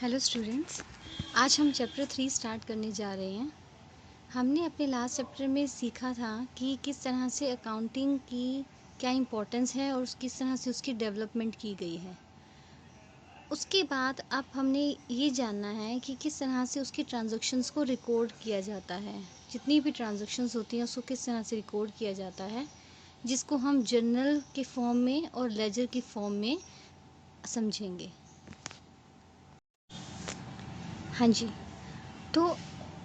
Hello students, आज हम chapter 3 start करने जा रहे हैं। हमने अपने लास्ट चैप्टर में सीखा था कि किस तरह से अकाउंटिंग की क्या इम्पोर्टेंस है और किस तरह से उसकी डेवलपमेंट की गई है। उसके बाद अब हमने ये जानना है कि किस तरह से उसकी ट्रांजैक्शंस को रिकॉर्ड किया जाता है। जितनी भी ट्रांजैक्शंस होती हैं उसको किस तरह से रिकॉर्ड किया जाता है, जिसको हम जर्नल के फॉर्म में और लेजर के फॉर्म में समझेंगे। हाँ जी, तो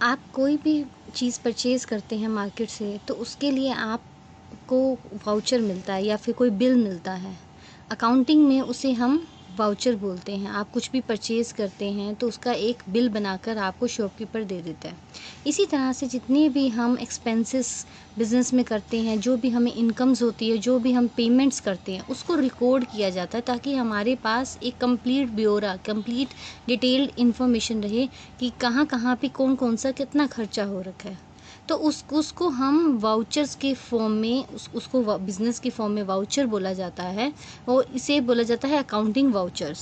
आप कोई भी चीज़ परचेज़ करते हैं मार्केट से, तो उसके लिए आपको वाउचर मिलता है या फिर कोई बिल मिलता है। अकाउंटिंग में उसे हम वाउचर बोलते हैं। आप कुछ भी परचेज़ करते हैं तो उसका एक बिल बनाकर आपको शॉपकीपर दे देता है। इसी तरह से जितने भी हम एक्सपेंसेस बिज़नेस में करते हैं, जो भी हमें इनकम्स होती है, जो भी हम पेमेंट्स करते हैं, उसको रिकॉर्ड किया जाता है ताकि हमारे पास एक कंप्लीट ब्यौरा, कंप्लीट डिटेल्ड इन्फॉर्मेशन रहे कि कहाँ कहाँ पे कौन कौन सा कितना खर्चा हो रखा है। तो उसको हम वाउचर्स के फॉर्म में उसको बिज़नेस के फॉर्म में वाउचर बोला जाता है और इसे बोला जाता है अकाउंटिंग वाउचर्स।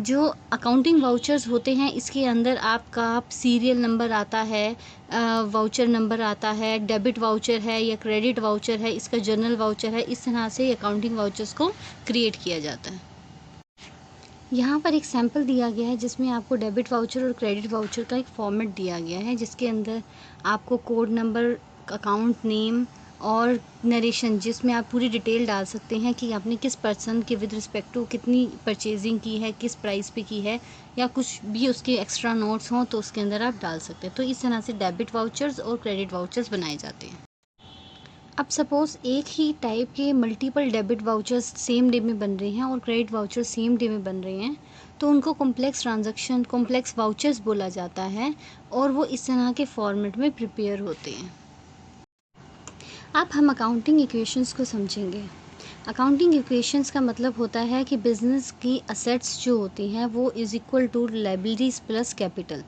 जो अकाउंटिंग वाउचर्स होते हैं, इसके अंदर आपका सीरियल नंबर आता है, वाउचर नंबर आता है, डेबिट वाउचर है या क्रेडिट वाउचर है, इसका जर्नल वाउचर है। इस तरह से अकाउंटिंग वाउचर्स को क्रिएट किया जाता है। यहाँ पर एक सैम्पल दिया गया है जिसमें आपको डेबिट वाउचर और क्रेडिट वाउचर का एक फॉर्मेट दिया गया है, जिसके अंदर आपको कोड नंबर, अकाउंट नेम और नरेशन, जिसमें आप पूरी डिटेल डाल सकते हैं कि आपने किस पर्सन के विद रिस्पेक्ट टू कितनी परचेजिंग की है, किस प्राइस पे की है, या कुछ भी उसके एक्स्ट्रा नोट्स हों तो उसके अंदर आप डाल सकते हैं। तो इस तरह से डेबिट वाउचर्स और क्रेडिट वाउचर्स बनाए जाते हैं। अब सपोज़ एक ही टाइप के multiple debit vouchers same day में बन रहे हैं और क्रेडिट वाउचर्स सेम डे में बन रहे हैं, तो उनको कॉम्प्लेक्स ट्रांजैक्शन, कॉम्प्लेक्स वाउचर्स बोला जाता है और वो इस तरह के फॉर्मेट में प्रिपेयर होते हैं। अब हम अकाउंटिंग इक्वेशंस को समझेंगे। अकाउंटिंग इक्वेशंस का मतलब होता है कि बिज़नेस की असेट्स जो होती हैं वो is equal to liabilities plus capital.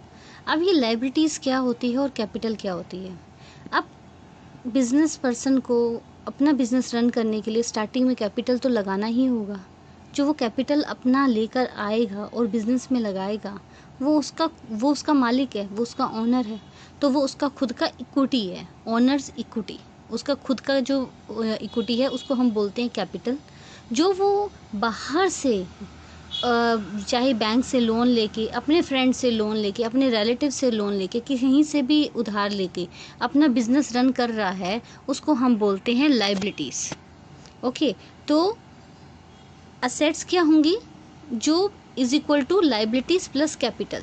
अब ये लायबिलिटीज़ क्या होती है और कैपिटल क्या होती है। अब बिज़नेस पर्सन को अपना बिज़नेस रन करने के लिए स्टार्टिंग में कैपिटल तो लगाना ही होगा। जो वो कैपिटल अपना लेकर आएगा और बिज़नेस में लगाएगा, वो उसका मालिक है, वो उसका ओनर है, तो वो उसका खुद का इक्विटी है, ओनर्स इक्विटी। उसका खुद का जो इक्विटी है उसको हम बोलते हैं कैपिटल। जो वो बाहर से चाहे बैंक से लोन लेके, अपने फ्रेंड से लोन लेके, अपने रिलेटिव से लोन लेके, कहीं से भी उधार लेके अपना बिजनेस रन कर रहा है, उसको हम बोलते हैं लायबिलिटीज़। ओके, तो असेट्स क्या होंगी? जो is equal to liabilities plus capital.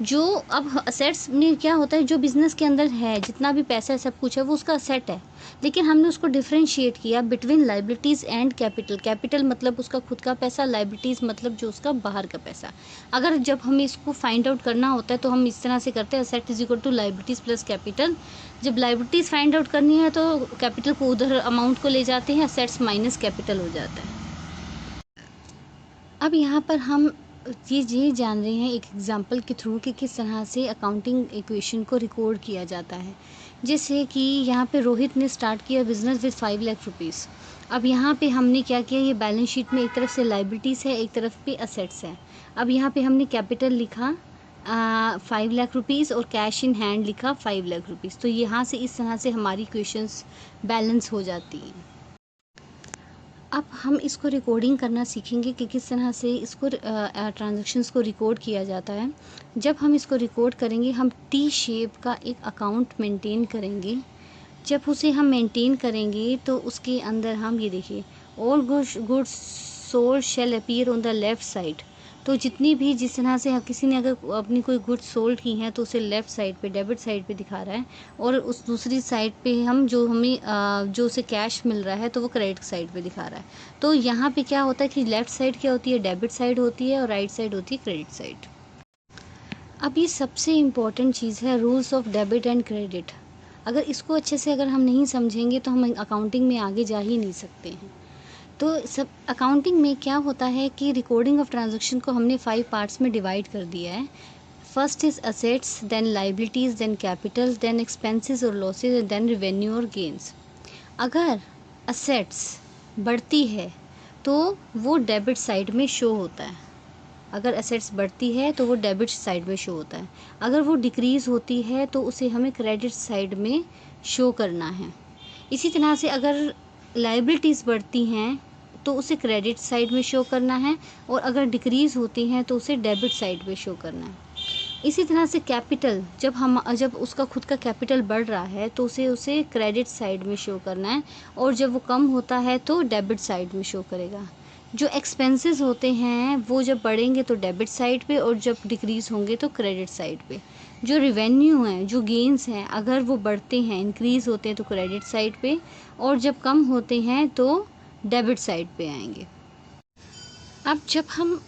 जो अब असेट्स में क्या होता है, जो बिज़नेस के अंदर है, जितना भी पैसा है, सब कुछ है, वो उसका असेट है। लेकिन हमने उसको डिफरेंशिएट किया between liabilities and capital. Capital मतलब उसका खुद का पैसा, लायबिलिटीज़ मतलब जो उसका बाहर का पैसा। अगर जब हमें इसको फाइंड आउट करना होता है तो हम इस तरह से करते हैं, asset is equal to liabilities plus capital. जब लायबिलिटीज़ फाइंड आउट करनी है तो कैपिटल को उधर अमाउंट को ले जाते हैं, असेट्स माइनस कैपिटल हो जाता है। अब यहाँ पर हम ये जान रहे हैं एक एग्जांपल के थ्रू कि किस तरह से अकाउंटिंग इक्वेशन को रिकॉर्ड किया जाता है। जैसे कि यहाँ पे रोहित ने स्टार्ट किया बिज़नेस विद 5 लाख रुपीज़। अब यहाँ पे हमने क्या किया, ये बैलेंस शीट में एक तरफ से लायबिलिटीज़ है, एक तरफ पे असेट्स है। अब यहाँ पे हमने कैपिटल लिखा 5 लाख रुपीज़ और कैश इन हैंड लिखा 5 लाख रुपीज़। तो यहाँ से इस तरह से हमारी इक्वेशंस बैलेंस हो जाती हैं। अब हम इसको रिकॉर्डिंग करना सीखेंगे कि किस तरह से इसको ट्रांजैक्शंस को रिकॉर्ड किया जाता है। जब हम इसको रिकॉर्ड करेंगे, हम टी शेप का एक अकाउंट मेंटेन करेंगे। जब उसे हम मेंटेन करेंगे तो उसके अंदर हम ये देखिए, all goods sold shall appear on the left side. तो जितनी भी, जिस तरह से किसी ने अगर अपनी कोई गुड्स सोल्ड की हैं तो उसे लेफ़्ट साइड पे, डेबिट साइड पे दिखा रहा है, और उस दूसरी साइड पे हम जो हमें जो उसे कैश मिल रहा है तो वो क्रेडिट साइड पे दिखा रहा है। तो यहाँ पे क्या होता है कि लेफ़्ट साइड क्या होती है, डेबिट साइड होती है, और राइट साइड होती है क्रेडिट साइड। अब ये सबसे इम्पॉर्टेंट चीज़ है, rules of debit and credit. अगर इसको अच्छे से अगर हम नहीं समझेंगे तो हम अकाउंटिंग में आगे जा ही नहीं सकते हैं। तो सब अकाउंटिंग में क्या होता है कि रिकॉर्डिंग ऑफ ट्रांजैक्शन को हमने 5 पार्ट्स में डिवाइड कर दिया है। First is assets, then liabilities, then capital, then expenses और लॉसेज, एंड देन रेवेन्यू और गेन्स। अगर असेट्स बढ़ती है तो वो डेबिट साइड में शो होता है। अगर एसेट्स बढ़ती है तो वो डेबिट साइड में शो होता है, अगर वो डिक्रीज़ होती है तो उसे हमें क्रेडिट साइड में शो करना है। इसी तरह से अगर लायबिलिटीज़ बढ़ती हैं तो उसे क्रेडिट साइड में शो करना है, और अगर डिक्रीज़ होती हैं तो उसे डेबिट साइड में शो करना है। इसी तरह से कैपिटल, जब उसका खुद का कैपिटल बढ़ रहा है तो उसे क्रेडिट साइड में शो करना है, और जब वो कम होता है तो डेबिट साइड में शो करेगा। जो एक्सपेंसेस होते हैं वो जब बढ़ेंगे तो डेबिट साइड पे, और जब डिक्रीज़ होंगे तो क्रेडिट साइड पे। जो रिवेन्यू हैं, जो गेंस हैं, अगर वो बढ़ते हैं, इंक्रीज़ होते हैं तो क्रेडिट साइड पे, और जब कम होते हैं तो डेबिट साइड पे आएंगे। अब जब हम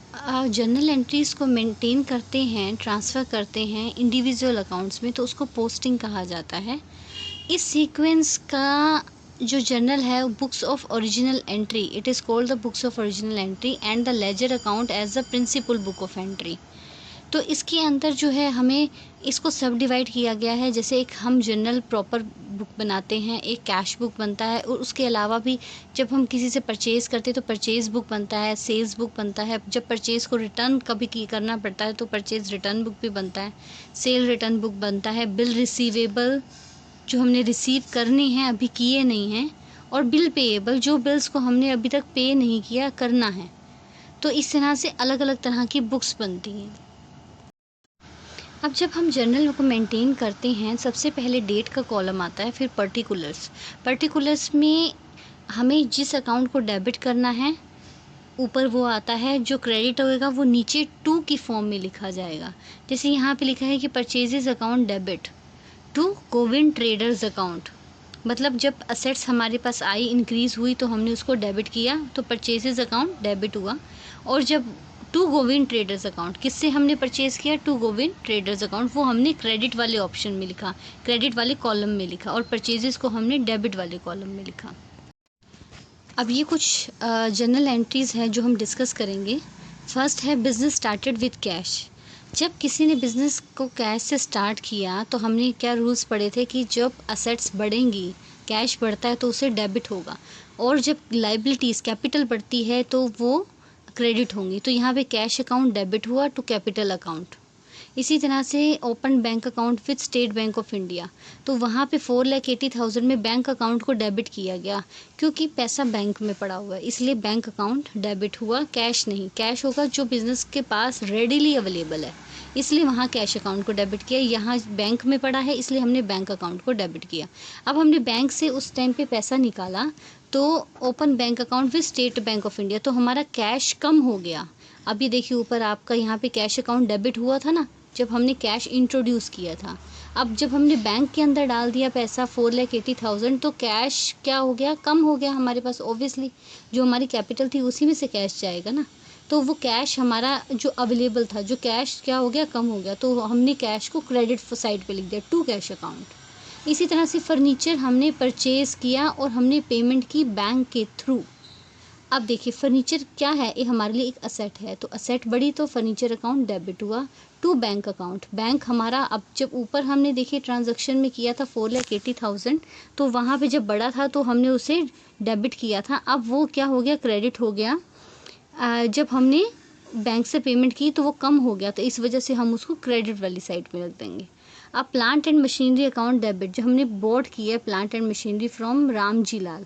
जर्नल एंट्रीज़ को मेंटेन करते हैं, ट्रांसफ़र करते हैं इंडिविजुअल अकाउंट्स में, तो उसको पोस्टिंग कहा जाता है। इस सीक्वेंस का जो जर्नल है books of original entry, it is called the books of original entry and the ledger account as the principal book of entry. तो इसके अंदर जो है हमें इसको सब डिवाइड किया गया है। जैसे एक हम जर्नल प्रॉपर बुक बनाते हैं, एक कैश बुक बनता है, और उसके अलावा भी जब हम किसी से परचेज़ करते हैं तो परचेज़ बुक बनता है, सेल्स बुक बनता है। जब परचेज़ को रिटर्न कभी करना पड़ता है तो परचेज़ रिटर्न बुक भी बनता है, सेल रिटर्न बुक बनता है, बिल रिसीवेबल जो हमने रिसीव करने हैं अभी किए नहीं हैं, और बिल पेएबल जो बिल्स को हमने अभी तक पे नहीं किया, करना है। तो इस तरह से अलग अलग तरह की बुक्स बनती हैं। अब जब हम जर्नल को मेंटेन करते हैं, सबसे पहले डेट का कॉलम आता है, फिर पर्टिकुलर्स में हमें जिस अकाउंट को डेबिट करना है ऊपर वो आता है, जो क्रेडिट होएगा वो नीचे टू की फॉर्म में लिखा जाएगा। जैसे यहाँ पे लिखा है कि purchases account debit to Govind traders account, मतलब जब असेट्स हमारे पास आई, इंक्रीज़ हुई तो हमने उसको डेबिट किया तो परचेजेस अकाउंट डेबिट हुआ। और जब टू गोविंद ट्रेडर्स अकाउंट, किससे हमने परचेज़ किया, टू गोविंद ट्रेडर्स अकाउंट, वो हमने क्रेडिट वाले ऑप्शन में लिखा, क्रेडिट वाले कॉलम में लिखा, और परचेजेस को हमने डेबिट वाले कॉलम में लिखा। अब ये कुछ जर्नल एंट्रीज़ हैं जो हम डिस्कस करेंगे। फर्स्ट है बिजनेस स्टार्टेड विद कैश। जब किसी ने बिज़नेस को कैश से स्टार्ट किया तो हमने क्या रूल्स पढ़े थे कि जब असेट्स बढ़ेंगी, कैश बढ़ता है तो उसे डेबिट होगा, और जब लाइबिलिटीज़ कैपिटल बढ़ती है तो वो क्रेडिट होंगी। तो यहाँ पे कैश अकाउंट डेबिट हुआ टू कैपिटल अकाउंट। इसी तरह से open bank account with state bank of India, तो वहाँ पे 4,80,000 में बैंक अकाउंट को डेबिट किया गया, क्योंकि पैसा बैंक में पड़ा हुआ है, इसलिए बैंक अकाउंट डेबिट हुआ, कैश नहीं। कैश होगा जो बिज़नेस के पास रेडिली अवेलेबल है, इसलिए वहाँ कैश अकाउंट को डेबिट किया। यहाँ बैंक में पड़ा है इसलिए हमने बैंक अकाउंट को डेबिट किया। अब हमने बैंक से उस टाइम पे पैसा निकाला तो open bank account with state bank of India, तो हमारा कैश कम हो गया। अभी देखिए ऊपर आपका यहाँ पे कैश अकाउंट डेबिट हुआ था ना, जब हमने कैश इंट्रोड्यूस किया था। अब जब हमने बैंक के अंदर डाल दिया पैसा 4,80,000, तो कैश क्या हो गया, कम हो गया हमारे पास। ऑब्वियसली जो हमारी कैपिटल थी उसी में से कैश जाएगा ना, तो वो कैश हमारा जो अवेलेबल था, जो कैश क्या हो गया, कम हो गया, तो हमने कैश को क्रेडिट साइड पे लिख दिया, टू कैश अकाउंट। इसी तरह से फर्नीचर हमने परचेज़ किया और हमने पेमेंट की बैंक के थ्रू। अब देखिए फर्नीचर क्या है, ये हमारे लिए एक असेट है, तो असेट बढ़ी तो फर्नीचर अकाउंट डेबिट हुआ टू बैंक अकाउंट। बैंक हमारा, अब जब ऊपर हमने देखिए ट्रांजैक्शन में किया था 4,80,000, तो वहाँ पे जब बढ़ा था तो हमने उसे डेबिट किया था, अब वो क्या हो गया, क्रेडिट हो गया। जब हमने बैंक से पेमेंट की तो वो कम हो गया, तो इस वजह से हम उसको क्रेडिट वाली साइड में रख देंगे। अब plant and machinery account debit, जो हमने बोर्ड की है plant and machinery from Ramji Lal,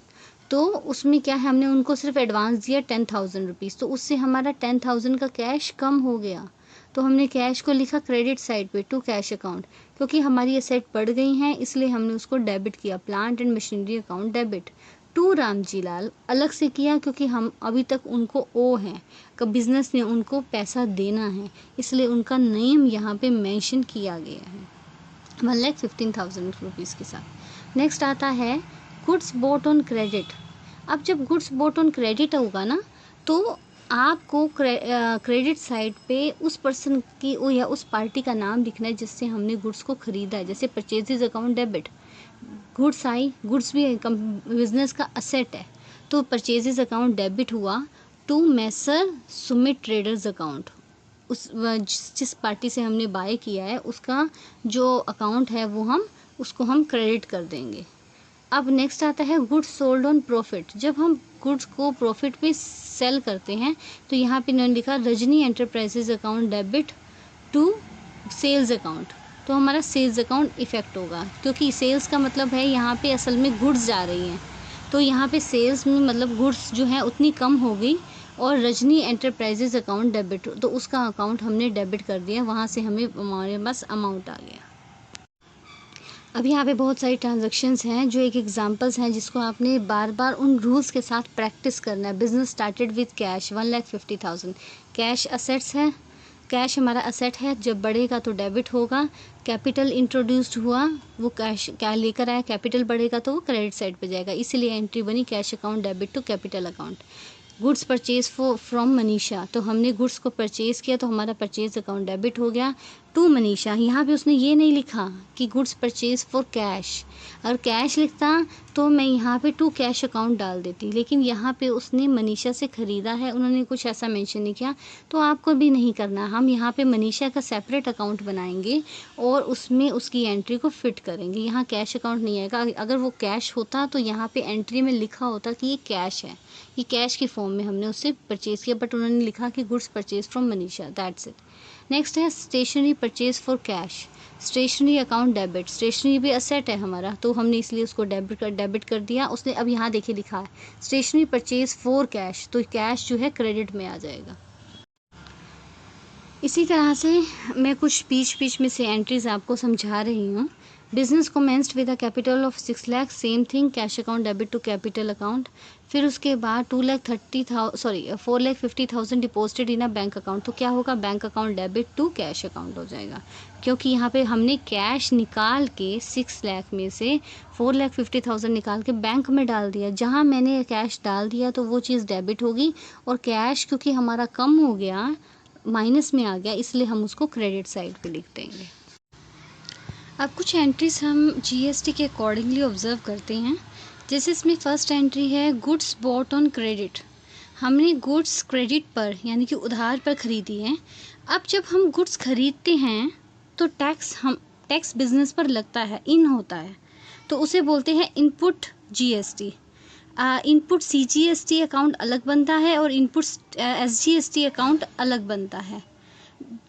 तो उसमें क्या है, हमने उनको सिर्फ एडवांस दिया 10,000 रुपीज़, तो उससे हमारा 10,000 का कैश कम हो गया, तो हमने कैश को लिखा क्रेडिट साइड पे टू कैश अकाउंट। क्योंकि हमारी एसेट बढ़ गई हैं इसलिए हमने उसको डेबिट किया, plant and machinery account debit to Ramji Lal. अलग से किया क्योंकि हम अभी तक उनको ओ हैं, का बिजनेस ने उनको पैसा देना है, इसलिए उनका नेम यहाँ पे मेंशन किया गया है 1,15,000 रुपीज़ के साथ। नेक्स्ट आता है गुड्स बोट ऑन क्रेडिट। अब जब गुड्स बोट ऑन क्रेडिट होगा ना, तो आपको क्रेडिट साइड पे उस पर्सन की या उस पार्टी का नाम लिखना है जिससे हमने गुड्स को ख़रीदा है। जैसे परचेजेज अकाउंट डेबिट, गुड्स आई, गुड्स भी बिजनेस का असेट है, तो परचेजेज अकाउंट डेबिट हुआ to Messrs Sumit traders account. उस जिस पार्टी से हमने बाय किया है उसका जो अकाउंट है वो उसको हम क्रेडिट कर देंगे। अब नेक्स्ट आता है गुड्स सोल्ड ऑन प्रॉफिट। जब हम गुड्स को प्रॉफिट पे सेल करते हैं तो यहाँ पे इन्होंने लिखा Rajni enterprises account debit to sales account, तो हमारा सेल्स अकाउंट इफेक्ट होगा, क्योंकि सेल्स का मतलब है यहाँ पे असल में गुड्स जा रही हैं, तो यहाँ पे सेल्स में मतलब गुड्स जो है उतनी कम हो गई, और रजनी एंटरप्राइजेज अकाउंट डेबिट, तो उसका अकाउंट हमने डेबिट कर दिया, वहाँ से हमें हमारे पास अमाउंट आ गया। अब यहाँ पे बहुत सारी ट्रांजैक्शंस हैं जो एक एग्जांपल्स हैं जिसको आपने बार बार उन रूल्स के साथ प्रैक्टिस करना है। Business started with cash 1,50,000, cash assets है, कैश हमारा असेट है, जब बढ़ेगा तो डेबिट होगा। कैपिटल इंट्रोड्यूस्ड हुआ, वो कैश क्या लेकर आया, कैपिटल बढ़ेगा तो वो क्रेडिट साइड पे जाएगा, इसीलिए एंट्री बनी cash account debit to capital account. Goods purchase from Manisha, तो हमने गुड्स को परचेज़ किया तो हमारा परचेज अकाउंट डेबिट हो गया टू मनीषा। यहाँ पे उसने ये नहीं लिखा कि गुड्स परचेज फॉर कैश, अगर कैश लिखता तो मैं यहाँ पे टू कैश अकाउंट डाल देती, लेकिन यहाँ पे उसने मनीषा से ख़रीदा है, उन्होंने कुछ ऐसा मेंशन नहीं किया, तो आपको भी नहीं करना। हम यहाँ पे मनीषा का सेपरेट अकाउंट बनाएंगे और उसमें उसकी एंट्री को फिट करेंगे। यहाँ कैश अकाउंट नहीं आएगा, अगर वो कैश होता तो यहाँ पे एंट्री में लिखा होता कि ये कैश है, ये कैश की फॉर्म में हमने उससे परचेज़ किया, बट उन्होंने लिखा कि goods purchase from Manisha, that's it. Next है stationery purchase for cash, stationery account debit, stationery भी असेट है हमारा, तो हमने इसलिए उसको डेबिट कर दिया। उसने अब यहाँ देखिए लिखा है स्टेशनरी परचेज फॉर कैश, तो कैश जो है क्रेडिट में आ जाएगा। इसी तरह से मैं कुछ बीच में से एंट्रीज आपको समझा रही हूँ। Business commenced with a capital of 6 lakh, same thing, cash account debit to capital account. फिर उसके बाद 4,50,000 deposited in a bank account, तो क्या होगा, bank account debit to cash account हो जाएगा, क्योंकि यहाँ पे हमने कैश निकाल के 6 लाख में से 4,50,000 निकाल के बैंक में डाल दिया। जहाँ मैंने कैश डाल दिया तो वो चीज़ डेबिट होगी, और कैश क्योंकि हमारा कम हो गया, माइनस में आ गया, इसलिए हम उसको क्रेडिट साइड पे लिख देंगे। अब कुछ एंट्रीज हम जीएसटी के अकॉर्डिंगली ऑब्जर्व करते हैं। जैसे इसमें फर्स्ट एंट्री है गुड्स बॉट ऑन क्रेडिट, हमने गुड्स क्रेडिट पर यानी कि उधार पर ख़रीदी है। अब जब हम गुड्स खरीदते हैं तो टैक्स बिजनेस पर लगता है, इन होता है, तो उसे बोलते हैं input GST. Input CGST account अलग बनता है और इनपुट एसजीएसटी अकाउंट अलग बनता है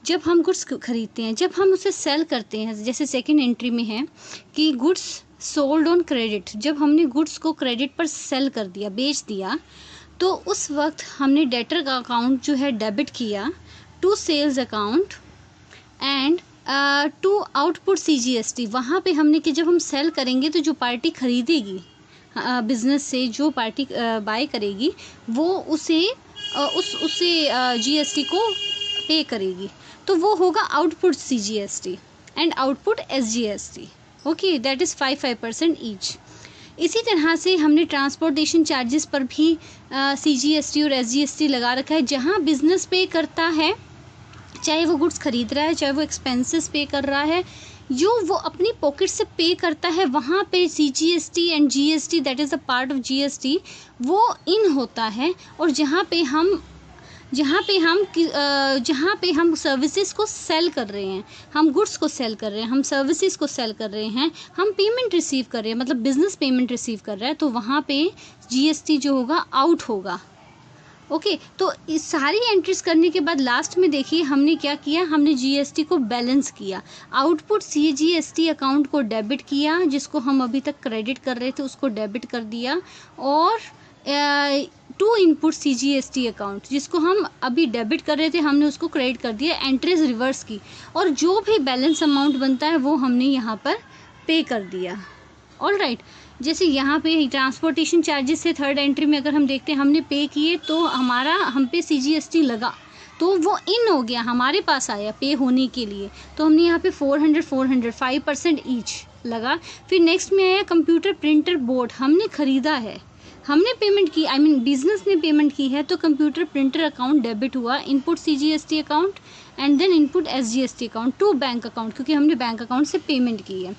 जब हम गुड्स खरीदते हैं। जब हम उसे सेल करते हैं, जैसे सेकंड एंट्री में है कि गुड्स सोल्ड ऑन क्रेडिट, जब हमने गुड्स को क्रेडिट पर सेल कर दिया, बेच दिया, तो उस वक्त हमने डेटर का अकाउंट जो है डेबिट किया to sales account and to output CGST. वहाँ पे हमने कि जब हम सेल करेंगे तो जो पार्टी खरीदेगी बिजनेस से, जो पार्टी बाय करेगी, वो उसे जीएसटी को पे करेगी, तो वो होगा output CGST and output SGST. Okay, that is 5% each. इसी तरह से हमने ट्रांसपोर्टेशन चार्जेस पर भी सीजीएसटी और एसजीएसटी लगा रखा है। जहाँ बिजनेस पे करता है, चाहे वो गुड्स खरीद रहा है, चाहे वो एक्सपेंसेस पे कर रहा है, जो वो अपनी पॉकेट से पे करता है, वहाँ पे CGST and GST, that is a part of GST, वो इन होता है। और जहाँ पे हम सर्विसेज को सेल कर रहे हैं, हम गुड्स को सेल कर रहे हैं, हम सर्विसेज को सेल कर रहे हैं, हम पेमेंट रिसीव कर रहे हैं, मतलब बिजनेस पेमेंट रिसीव कर रहा है, तो वहाँ पे जीएसटी जो होगा आउट होगा। ओके, तो इस सारी एंट्रीज करने के बाद लास्ट में देखिए हमने क्या किया, हमने जीएसटी को बैलेंस किया। आउटपुट सीजीएसटी अकाउंट को डेबिट किया, जिसको हम अभी तक क्रेडिट कर रहे थे उसको डेबिट कर दिया, और टू इनपुट सीजीएसटी अकाउंट, जिसको हम अभी डेबिट कर रहे थे, हमने उसको क्रेडिट कर दिया, एंट्रीज रिवर्स की, और जो भी बैलेंस अमाउंट बनता है वो हमने यहाँ पर पे कर दिया। ऑल राइट, जैसे यहाँ पे ट्रांसपोर्टेशन चार्जेस से थर्ड एंट्री में अगर हम देखते हैं, हमने पे किए तो हम पे सीजीएसटी लगा, तो वो इन हो गया, हमारे पास आया पे होने के लिए, तो हमने यहाँ पे 400 5% ईच लगा। फिर नेक्स्ट में आया कंप्यूटर प्रिंटर बोर्ड, हमने ख़रीदा है, हमने पेमेंट की, बिजनेस ने पेमेंट की है, तो कंप्यूटर प्रिंटर अकाउंट डेबिट हुआ, input CGST account and then input SGST account to bank account, क्योंकि हमने बैंक अकाउंट से पेमेंट की है।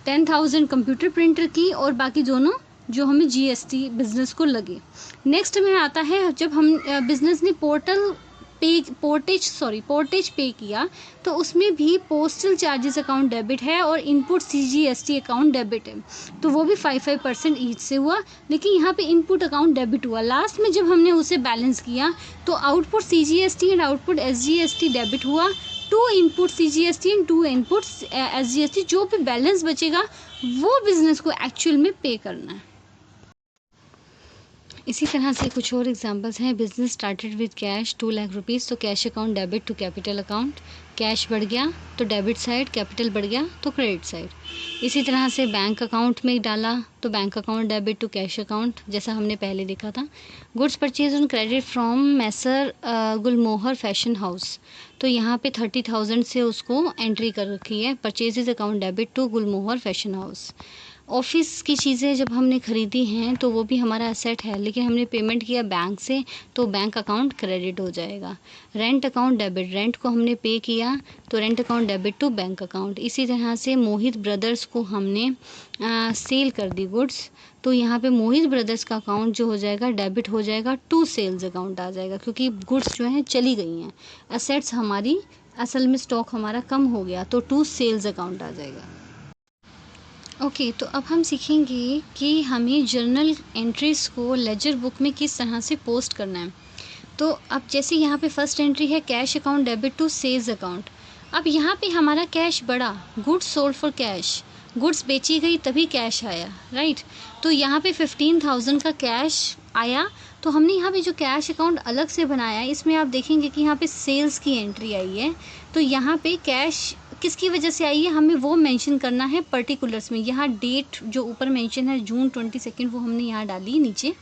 10,000 कंप्यूटर प्रिंटर की और बाकी दोनों जो हमें जीएसटी बिजनेस को लगे। नेक्स्ट में आता है जब हम बिजनेस ने पोर्टल पोर्टेज पे किया तो उसमें भी पोस्टल चार्जेस अकाउंट डेबिट है और इनपुट CGST अकाउंट डेबिट है, तो वो भी 5% ईच से हुआ, लेकिन यहाँ पे इनपुट अकाउंट डेबिट हुआ। लास्ट में जब हमने उसे बैलेंस किया तो output CGST and output SGST debit हुआ, 2 input CGST and 2 input SGST। जो भी बैलेंस बचेगा वो बिजनेस को एक्चुअल में पे करना है। इसी तरह से कुछ और एग्जांपल्स हैं। Business started with cash 2 lakh rupees, तो cash account debit to capital account, cash बढ़ गया तो डेबिट साइड, कैपिटल बढ़ गया तो क्रेडिट साइड। इसी तरह से बैंक अकाउंट में डाला तो bank account debit to cash account, जैसा हमने पहले देखा था। Goods purchase on credit from Messrs Gulmohar fashion house, तो यहाँ पे 30,000 से उसको एंट्री कर रखी है, purchases account debit to Gulmohar fashion house. Office की चीज़ें जब हमने ख़रीदी हैं तो वो भी हमारा एसेट है, लेकिन हमने पेमेंट किया बैंक से तो बैंक अकाउंट क्रेडिट हो जाएगा। रेंट अकाउंट डेबिट, रेंट को हमने पे किया तो rent account debit to bank account. इसी तरह से मोहित ब्रदर्स को हमने सेल कर दी गुड्स, तो यहाँ पे मोहित ब्रदर्स का अकाउंट जो हो जाएगा डेबिट हो जाएगा टू सेल्स अकाउंट आ जाएगा, क्योंकि गुड्स जो हैं चली गई हैं, एसेट्स हमारी असल में स्टॉक हमारा कम हो गया तो टू सेल्स अकाउंट आ जाएगा। ओके, तो अब हम सीखेंगे कि हमें जर्नल एंट्रीज़ को लेजर बुक में किस तरह से पोस्ट करना है। तो अब जैसे यहाँ पे फर्स्ट एंट्री है cash account debit to sales account. अब यहाँ पे हमारा कैश बढ़ा, goods sold for cash, goods बेची गई तभी कैश आया, राइट। तो यहाँ पे 15,000 का कैश आया, तो हमने यहाँ पे जो कैश अकाउंट अलग से बनाया है इसमें आप देखेंगे कि यहाँ पे सेल्स की एंट्री आई है। तो यहाँ पे कैश किसकी वजह से आई है हमें वो मेंशन करना है पर्टिकुलर्स में। यहाँ डेट जो ऊपर मेंशन है जून 22 वो हमने यहाँ डाली नीचे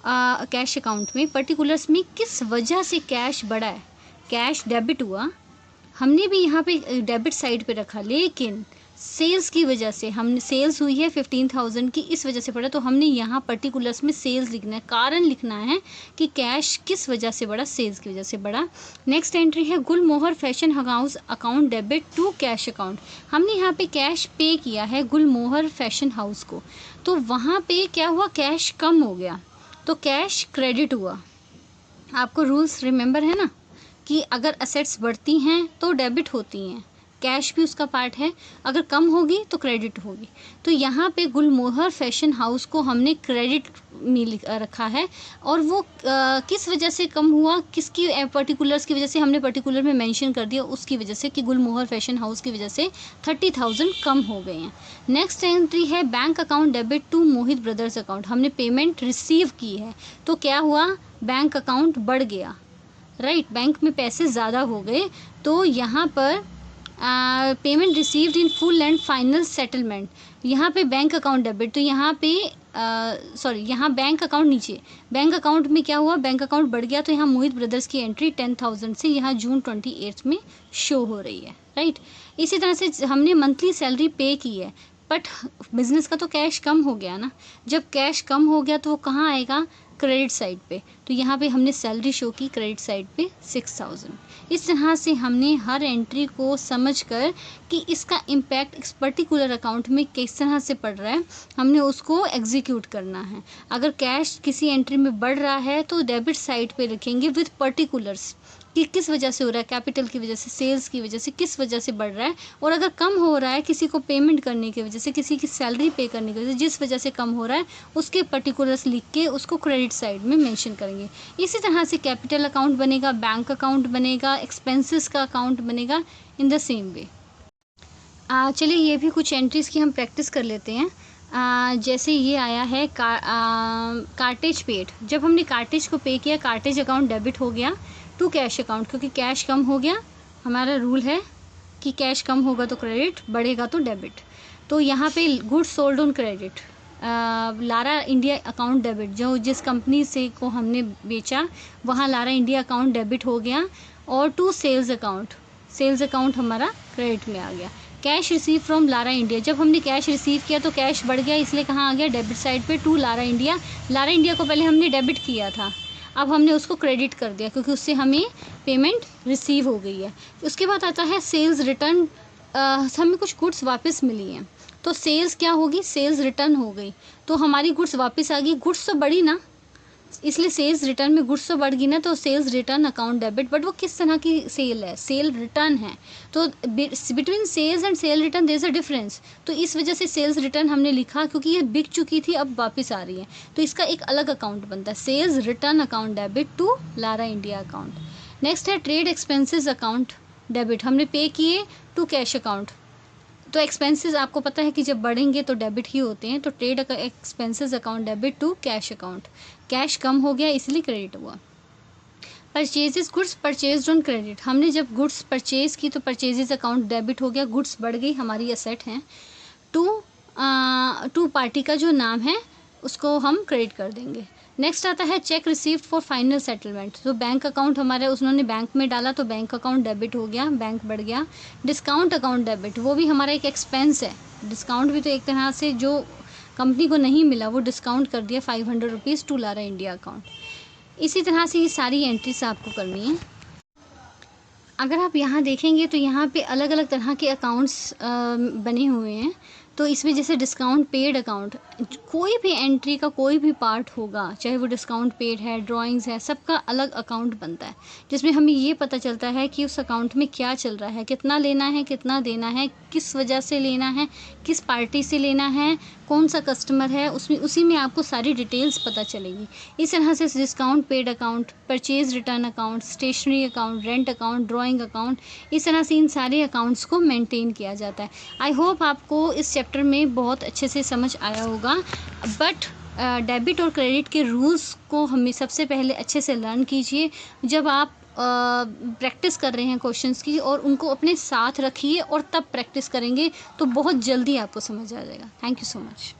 कैश अकाउंट में। पर्टिकुलर्स में किस वजह से कैश बढ़ा है, कैश डेबिट हुआ, हमने भी यहाँ पे डेबिट साइड पे रखा, लेकिन सेल्स की वजह से हमने सेल्स हुई है 15,000 की, इस वजह से बढ़ा, तो हमने यहाँ पर्टिकुलर्स में सेल्स लिखना है, कारण लिखना है कि कैश किस वजह से बढ़ा, सेल्स की वजह से बढ़ा। नेक्स्ट एंट्री है Gulmohar fashion house account debit to cash account. हमने यहाँ पे कैश पे किया है गुलमोहर फैशन हाउस को, तो वहाँ पे क्या हुआ, कैश कम हो गया तो कैश क्रेडिट हुआ। आपको रूल्स रिमेंबर है ना कि अगर असेट्स बढ़ती हैं तो डेबिट होती हैं, कैश भी उसका पार्ट है, अगर कम होगी तो क्रेडिट होगी। तो यहाँ पे गुलमोहर फैशन हाउस को हमने क्रेडिट में रखा है, और वो किस वजह से कम हुआ, किसकी पर्टिकुलर्स की वजह से हमने पर्टिकुलर में मेंशन कर दिया, उसकी वजह से कि गुलमोहर फैशन हाउस की वजह से 30,000 कम हो गए हैं। नेक्स्ट एंट्री है bank account debit to Mohit brothers account. हमने पेमेंट रिसीव की है तो क्या हुआ, बैंक अकाउंट बढ़ गया, राइट, बैंक में पैसे ज़्यादा हो गए, तो यहाँ पर payment received in full and final settlement, यहाँ पे बैंक अकाउंट डेबिट, तो यहाँ पे यहाँ बैंक अकाउंट नीचे, बैंक अकाउंट में क्या हुआ, बैंक अकाउंट बढ़ गया, तो यहाँ मोहित ब्रदर्स की एंट्री 10,000 से यहाँ जून 28 में शो हो रही है, राइट। इसी तरह से हमने मंथली सैलरी पे की है, बट बिजनेस का तो कैश कम हो गया ना, जब कैश कम हो गया तो वो कहाँ आएगा, क्रेडिट साइड पे, तो यहाँ पे हमने सैलरी शो की क्रेडिट साइड पे 6,000। इस तरह से हमने हर एंट्री को समझकर कि इसका इम्पैक्ट इस पर्टिकुलर अकाउंट में किस तरह से पड़ रहा है, हमने उसको एग्जीक्यूट करना है। अगर कैश किसी एंट्री में बढ़ रहा है तो डेबिट साइड पे लिखेंगे विद पर्टिकुलर्स कि किस वजह से हो रहा है, कैपिटल की वजह से, सेल्स की वजह से, किस वजह से बढ़ रहा है, और अगर कम हो रहा है किसी को पेमेंट करने की वजह से, किसी की सैलरी पे करने की वजह से, जिस वजह से कम हो रहा है उसके पर्टिकुलर्स लिख के उसको क्रेडिट साइड में मेंशन करेंगे। इसी तरह से कैपिटल अकाउंट बनेगा, बैंक अकाउंट बनेगा, एक्सपेंसेस का अकाउंट बनेगा, इन द सेम वे। चलिए ये भी कुछ एंट्रीज़ की हम प्रैक्टिस कर लेते हैं। जैसे ये आया है कार्टेज पेड, जब हमने कार्टेज को पे किया, कार्टेज अकाउंट डेबिट हो गया टू कैश अकाउंट, क्योंकि कैश कम हो गया, हमारा रूल है कि कैश कम होगा तो क्रेडिट, बढ़ेगा तो डेबिट। तो यहाँ पे goods sold on credit, Lara India account debit, जो जिस कंपनी से को हमने बेचा वहाँ लारा इंडिया अकाउंट डेबिट हो गया, और to sales account, sales account हमारा क्रेडिट में आ गया। Cash receive from Lara India, जब हमने कैश रिसीव किया तो कैश बढ़ गया, इसलिए कहाँ आ गया, डेबिट साइड पे to Lara India. Lara India को पहले हमने डेबिट किया था, अब हमने उसको क्रेडिट कर दिया क्योंकि उससे हमें पेमेंट रिसीव हो गई है। उसके बाद आता है सेल्स रिटर्न, हमें कुछ गुड्स वापस मिली हैं, तो सेल्स क्या होगी, सेल्स रिटर्न हो गई, तो हमारी गुड्स वापस आ गई, गुड्स तो बढ़ी ना, इसलिए सेल्स रिटर्न में गुड्स तो बढ़ गई ना, तो sales return account debit, but वो किस तरह की सेल है, सेल रिटर्न है, तो between sales and sale return there is a difference. तो इस वजह से सेल्स रिटर्न हमने लिखा, क्योंकि ये बिक चुकी थी अब वापस आ रही है, तो इसका एक अलग अकाउंट बनता है, sales return account debit to Lara India account. Next है ट्रेड एक्सपेंसेस अकाउंट डेबिट, हमने पे किए टू कैश अकाउंट। तो एक्सपेंसेस आपको पता है कि जब बढ़ेंगे तो डेबिट ही होते हैं, तो trade expenses account debit to cash account, cash कम हो गया इसलिए क्रेडिट हुआ। Purchases goods purchase on credit, हमने जब गुड्स परचेज की तो परचेजेस अकाउंट डेबिट हो गया, गुड्स बढ़ गई, हमारी एसेट हैं, टू पार्टी का जो नाम है उसको हम क्रेडिट कर देंगे। नेक्स्ट आता है check received for final settlement, तो बैंक अकाउंट हमारा उन्होंने बैंक में डाला तो बैंक अकाउंट डेबिट हो गया, बैंक बढ़ गया। डिस्काउंट अकाउंट डेबिट, वो भी हमारा एक एक्सपेंस है, डिस्काउंट भी तो एक तरह से जो कंपनी को नहीं मिला वो डिस्काउंट कर दिया 500 rupees to Lara India account. इसी तरह से ये सारी एंट्रीज आपको करनी है। अगर आप यहाँ देखेंगे तो यहाँ पे अलग अलग तरह के अकाउंट्स बने हुए हैं, तो इसमें जैसे डिस्काउंट पेड अकाउंट, कोई भी एंट्री का कोई भी पार्ट होगा, चाहे वो डिस्काउंट पेड है, ड्राइंग्स है, सबका अलग अकाउंट बनता है, जिसमें हमें ये पता चलता है कि उस अकाउंट में क्या चल रहा है, कितना लेना है, कितना देना है, किस वजह से लेना है, किस पार्टी से लेना है, कौन सा कस्टमर है, उसमें उसी में आपको सारी डिटेल्स पता चलेगी। इस तरह से discount paid account, purchase return account, stationery account, rent account, drawing account, इस तरह से इन सारे अकाउंट्स को मेंटेन किया जाता है। आई होप आपको इस चैप्टर में बहुत अच्छे से समझ आया होगा, बट डेबिट और क्रेडिट के रूल्स को हमें सबसे पहले अच्छे से लर्न कीजिए जब आप प्रैक्टिस कर रहे हैं क्वेश्चंस की, और उनको अपने साथ रखिए और तब प्रैक्टिस करेंगे तो बहुत जल्दी आपको समझ आ जाएगा। Thank you so much.